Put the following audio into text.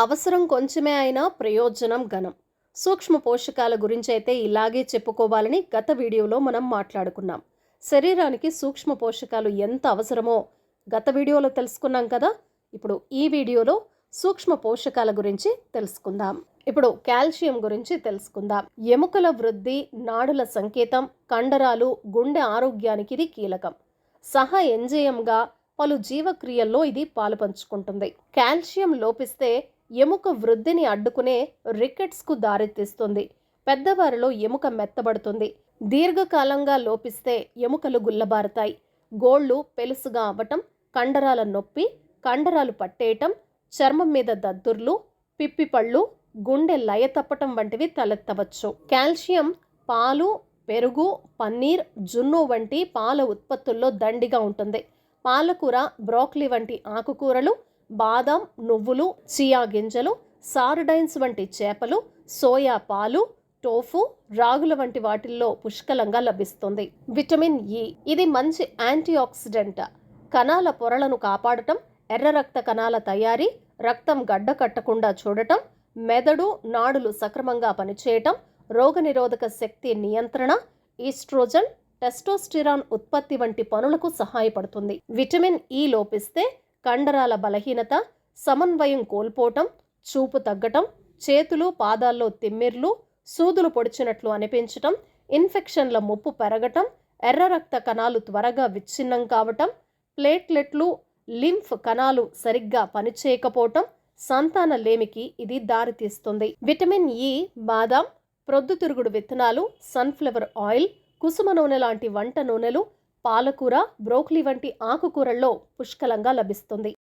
అవసరం కొంచెమే అయినా ప్రయోజనం ఘనం. సూక్ష్మ పోషకాల గురించి అయితే ఇలాగే చెప్పుకోవాలని గత వీడియోలో మనం మాట్లాడుకున్నాం. శరీరానికి సూక్ష్మ పోషకాలు ఎంత అవసరమో గత వీడియోలో తెలుసుకున్నాం కదా. ఇప్పుడు ఈ వీడియోలో సూక్ష్మ పోషకాల గురించి తెలుసుకుందాం. ఇప్పుడు కాల్షియం గురించి తెలుసుకుందాం. ఎముకల వృద్ధి, నాడుల సంకేతం, కండరాలు, గుండె ఆరోగ్యానికి ఇది కీలకం. సహ ఎంజైమ్గా పలు జీవక్రియల్లో ఇది పాలుపంచుకుంటుంది. కాల్షియం లోపిస్తే ఎముక వృద్ధిని అడ్డుకునే రికెట్స్కు దారితీస్తుంది. పెద్దవారిలో ఎముక మెత్తబడుతుంది. దీర్ఘకాలంగా లోపిస్తే ఎముకలు గుల్లబారుతాయి. గోళ్ళు పెలుసుగా అవ్వటం, కండరాల నొప్పి, కండరాలు పట్టేయటం, చర్మం మీద దద్దుర్లు, పిప్పిపళ్ళు, గుండె లయ తప్పటం వంటివి తలెత్తవచ్చు. కాల్షియం పాలు, పెరుగు, పన్నీర్, జున్ను వంటి పాల ఉత్పత్తుల్లో దండిగా ఉంటుంది. పాలకూర, బ్రోకలీ వంటి ఆకుకూరలు, బాదం, నువ్వులు, చియా గింజలు, సార్డైన్స్ వంటి చేపలు, సోయా పాలు, టోఫు, రాగుల వంటి వాటిల్లో పుష్కలంగా లభిస్తుంది. విటమిన్ ఇ ఇది మంచి యాంటీ ఆక్సిడెంట్. కణాల పొరలను కాపాడటం, ఎర్ర రక్త కణాల తయారీ, రక్తం గడ్డ కట్టకుండా చూడటం, మెదడు, నాడులు సక్రమంగా పనిచేయటం, రోగనిరోధక శక్తి నియంత్రణ, ఈస్ట్రోజన్, టెస్టోస్టిరాన్ ఉత్పత్తి వంటి పనులకు సహాయపడుతుంది. విటమిన్ ఇ లోపిస్తే కండరాల బలహీనత, సమన్వయం కోల్పోవటం, చూపు తగ్గటం, చేతులు పాదాల్లో తిమ్మిర్లు, సూదులు పొడిచినట్లు అనిపించటం, ఇన్ఫెక్షన్ల ముప్పు పెరగటం, ఎర్ర రక్త కణాలు త్వరగా విచ్ఛిన్నం కావటం, ప్లేట్లెట్లు, లింఫ్ కణాలు సరిగ్గా పనిచేయకపోవటం, సంతాన లేమికి ఇది దారితీస్తుంది. విటమిన్ ఇ బాదాం, ప్రొద్దుతిరుగుడు విత్తనాలు, సన్ఫ్లవర్ ఆయిల్, కుసుమ నూనె లాంటి వంట నూనెలు, పాలకూర, బ్రోకలీ వంటి ఆకుకూరల్లో పుష్కలంగా లభిస్తుంది.